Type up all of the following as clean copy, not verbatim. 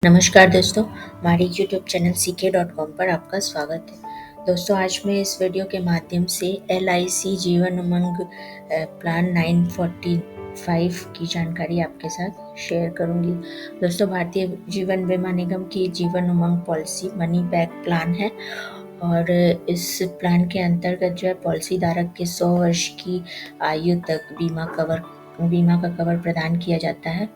नमस्कार दोस्तों, हमारे यूट्यूब चैनल CK.com पर आपका स्वागत है। दोस्तों, आज मैं इस वीडियो के माध्यम से LIC जीवन उमंग प्लान 945 की जानकारी आपके साथ शेयर करूंगी। दोस्तों, भारतीय जीवन बीमा निगम की Jeevan Umang policy money back plan है और इस प्लान के अंतर्गत जो है पॉलिसी धारक के 100 वर्ष की आयु तक बीमा का कवर प्रदान किया जाता है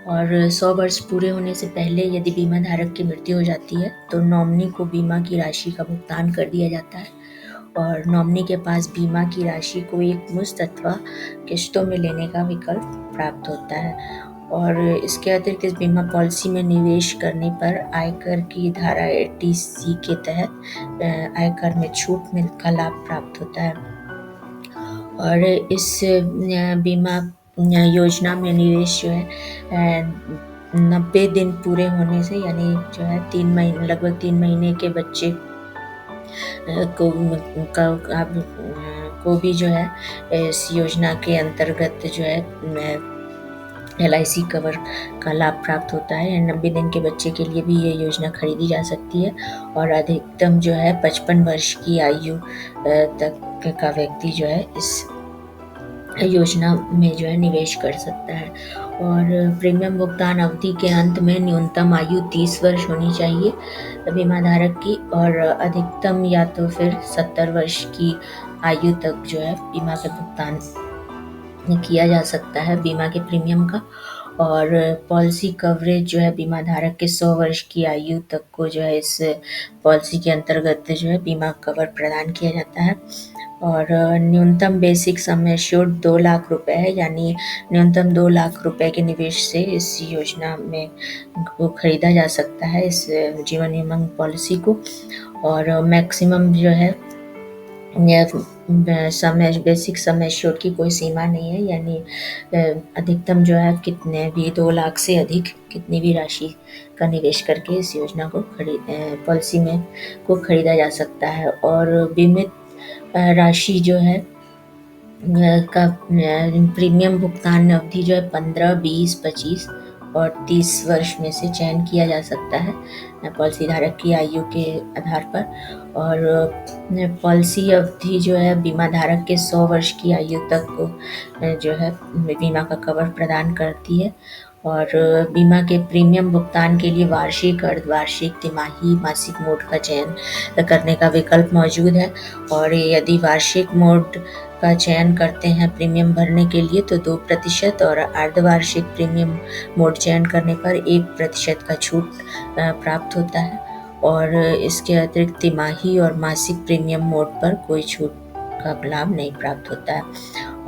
और 100 वर्ष पूरे होने से पहले यदि बीमा धारक की मृत्यु हो जाती है तो नॉमिनी को बीमा की राशि का भुगतान कर दिया जाता है और नॉमिनी के पास बीमा की राशि को एक मुश्त अथवा किश्तों में लेने का विकल्प प्राप्त होता है। और इसके अतिरिक्त इस बीमा पॉलिसी में निवेश करने पर आयकर की धारा 80C के तहत आयकर में छूट का लाभ प्राप्त होता है। और इस बीमा योजना में निवेश जो है 90 दिन पूरे होने से यानी जो है लगभग 3 महीने के बच्चे को भी जो है इस योजना के अंतर्गत जो है LIC कवर का लाभ प्राप्त होता है। 90 दिन के बच्चे के लिए भी ये योजना खरीदी जा सकती है और अधिकतम जो है 55 वर्ष की आयु तक का व्यक्ति जो है इस योजना में जो है निवेश कर सकता है। और प्रीमियम भुगतान अवधि के अंत में न्यूनतम आयु 30 वर्ष होनी चाहिए बीमा धारक की और अधिकतम या तो फिर 70 वर्ष की आयु तक जो है बीमा का भुगतान किया जा सकता है बीमा के प्रीमियम का। और पॉलिसी कवरेज जो है बीमा धारक के 100 वर्ष की आयु तक को जो है इस पॉलिसी के अंतर्गत जो है बीमा कवर प्रदान किया जाता है। और न्यूनतम बेसिक सम एश्योर्ड 2 लाख रुपए है, यानी न्यूनतम 2 लाख रुपए के निवेश से इस योजना में को खरीदा जा सकता है इस जीवन उमंग पॉलिसी को। और मैक्सिमम जो है बेसिक सम एश्योर्ड की कोई सीमा नहीं है, यानी अधिकतम जो है कितने भी 2 लाख से अधिक कितनी भी राशि का निवेश करके इस योजना को पॉलिसी में को खरीदा जा सकता है। और बीमित राशि जो है का प्रीमियम भुगतान अवधि जो है 15, 20, 25 और 30 वर्ष में से चयन किया जा सकता है पॉलिसी धारक की आयु के आधार पर। और पॉलिसी अवधि जो है बीमा धारक के 100 वर्ष की आयु तक को जो है बीमा का कवर प्रदान करती है। और बीमा के प्रीमियम भुगतान के लिए वार्षिक, अर्धवार्षिक, तिमाही, मासिक मोड का चयन करने का विकल्प मौजूद है। और यदि वार्षिक मोड का चयन करते हैं प्रीमियम भरने के लिए तो 2% और अर्धवार्षिक प्रीमियम मोड चयन करने पर 1% का छूट प्राप्त होता है। और इसके अतिरिक्त तिमाही और मासिक प्रीमियम मोड पर कोई छूट का लाभ नहीं प्राप्त होता है।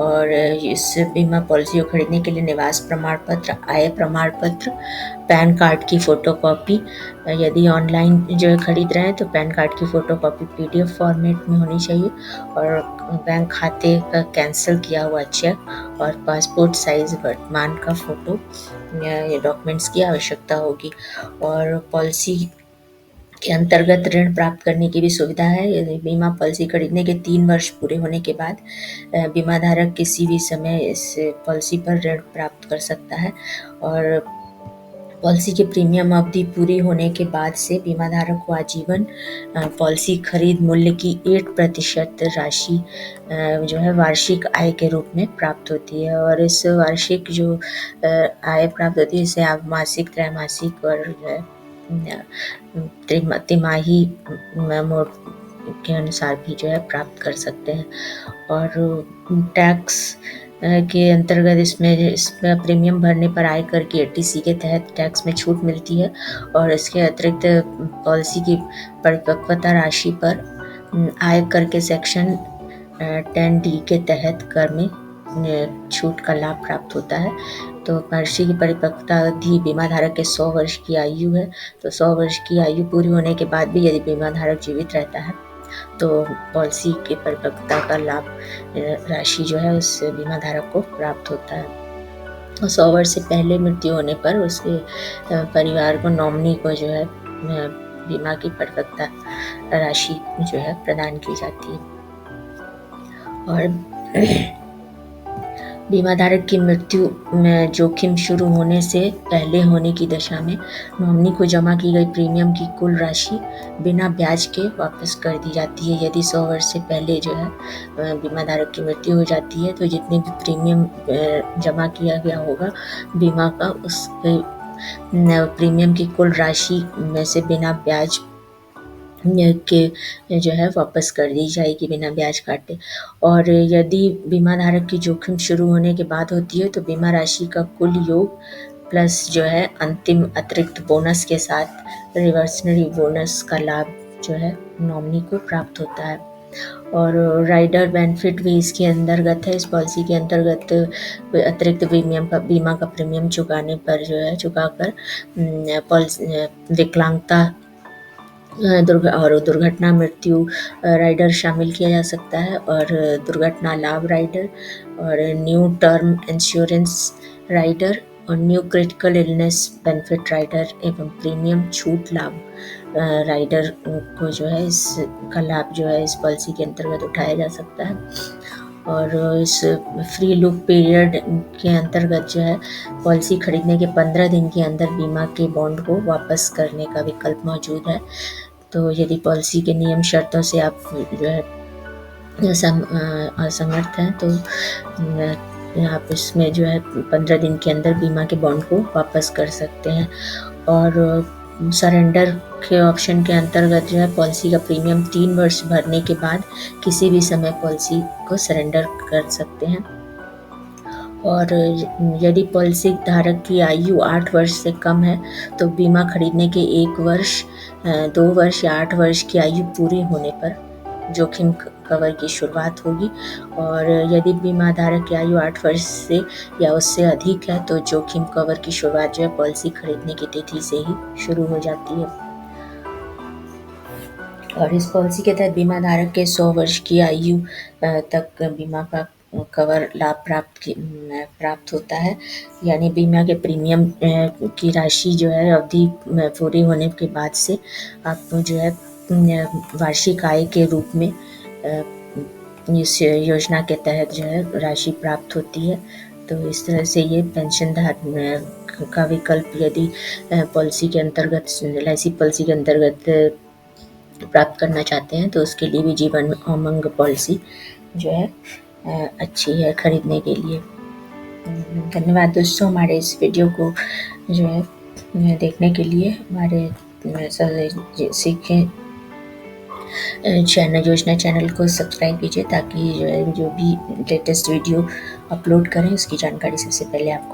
और इस बीमा पॉलिसी को खरीदने के लिए निवास प्रमाण पत्र, आय प्रमाण पत्र, पैन कार्ड की फोटोकॉपी, यदि ऑनलाइन जो है खरीद रहे हैं तो पैन कार्ड की फोटोकॉपी PDF फॉर्मेट में होनी चाहिए और बैंक खाते का कैंसिल किया हुआ चेक और पासपोर्ट साइज वर्तमान का फोटो ये डॉक्यूमेंट्स की आवश्यकता होगी। और पॉलिसी के अंतर्गत ऋण प्राप्त करने की भी सुविधा है। यदि बीमा पॉलिसी खरीदने के 3 वर्ष पूरे होने के बाद बीमा धारक किसी भी समय इस पॉलिसी पर ऋण प्राप्त कर सकता है। और पॉलिसी के प्रीमियम अवधि पूरी होने के बाद से बीमा धारक को आजीवन पॉलिसी खरीद मूल्य की 1% राशि जो है वार्षिक आय के रूप में प्राप्त होती है। और इस वार्षिक जो आय प्राप्त होती है इसे आप मासिक, त्रैमासिक और तिमाही मोड के अनुसार भी जो है प्राप्त कर सकते हैं। और टैक्स के अंतर्गत इसमें प्रीमियम भरने पर आयकर की 80C के तहत टैक्स में छूट मिलती है। और इसके अतिरिक्त पॉलिसी की परिपक्वता राशि पर आयकर के सेक्शन 10D के तहत कर में छूट का लाभ प्राप्त होता है। तो पॉलिसी की परिपक्वता अवधि बीमा धारक के 100 वर्ष की आयु है, तो 100 वर्ष की आयु पूरी होने के बाद भी यदि बीमा धारक जीवित रहता है तो पॉलिसी की परिपक्वता का लाभ राशि जो है उस बीमा धारक को प्राप्त होता है। और 100 वर्ष से पहले मृत्यु होने पर उसके परिवार को, नॉमिनी को जो है बीमा की परिपक्वता राशि जो है प्रदान की जाती है। और बीमा धारक की मृत्यु में जोखिम शुरू होने से पहले होने की दशा में नॉमिनी को जमा की गई प्रीमियम की कुल राशि बिना ब्याज के वापस कर दी जाती है। यदि 100 वर्ष से पहले जो है बीमा धारक की मृत्यु हो जाती है तो जितने भी प्रीमियम जमा किया गया होगा बीमा का, उस प्रीमियम की कुल राशि में से बिना ब्याज के जो है वापस कर दी जाएगी बिना ब्याज काटे। और यदि बीमा धारक की जोखिम शुरू होने के बाद होती है तो बीमा राशि का कुल योग प्लस जो है अंतिम अतिरिक्त बोनस के साथ रिवर्सनरी बोनस का लाभ जो है नॉमिनी को प्राप्त होता है। और राइडर बेनिफिट भी इसके अंतर्गत है। इस पॉलिसी के अंतर्गत अतिरिक्त बीमा का प्रीमियम चुकाने पर जो है चुकाकर विकलांगता और दुर्घटना मृत्यु राइडर शामिल किया जा सकता है, और दुर्घटना लाभ राइडर और न्यू टर्म इंश्योरेंस राइडर और new critical illness benefit rider एवं प्रीमियम छूट लाभ राइडर को जो है इसका लाभ जो है इस पॉलिसी के अंतर्गत उठाया जा सकता है। और इस फ्री लुक पीरियड के अंतर्गत जो है पॉलिसी खरीदने के 15 दिन के अंदर बीमा के बॉन्ड को वापस करने का विकल्प मौजूद है। तो यदि पॉलिसी के नियम शर्तों से आप जो है असमर्थ हैं तो आप इसमें जो है 15 दिन के अंदर बीमा के बॉन्ड को वापस कर सकते हैं। और सरेंडर के ऑप्शन के अंतर्गत जो है पॉलिसी का प्रीमियम 3 वर्ष भरने के बाद किसी भी समय पॉलिसी को सरेंडर कर सकते हैं। और यदि पॉलिसी धारक की आयु 8 वर्ष से कम है तो बीमा खरीदने के 1 वर्ष, 2 वर्ष या 8 वर्ष की आयु पूरी होने पर जोखिम कवर की शुरुआत होगी। और यदि बीमा धारक की आयु 8 वर्ष से या उससे अधिक है तो जोखिम कवर की शुरुआत जो है पॉलिसी खरीदने की तिथि से ही शुरू हो जाती है। और इस पॉलिसी के तहत बीमा धारक के 100 वर्ष की आयु तक बीमा का कवर लाभ प्राप्त होता है। यानी बीमा के प्रीमियम की राशि जो है अवधि पूरी होने के बाद से आपको जो है वार्षिक आय के रूप में इस योजना के तहत जो है राशि प्राप्त होती है। तो इस तरह से ये पेंशन का विकल्प यदि पॉलिसी के अंतर्गत LIC पॉलिसी के अंतर्गत प्राप्त करना चाहते हैं तो उसके लिए भी जीवन उमंग पॉलिसी जो है अच्छी है खरीदने के लिए। धन्यवाद दोस्तों, हमारे इस वीडियो को जो है देखने के लिए। हमारे सीखें योजना चैनल को सब्सक्राइब कीजिए ताकि जो भी लेटेस्ट वीडियो अपलोड करें उसकी जानकारी सबसे पहले आपको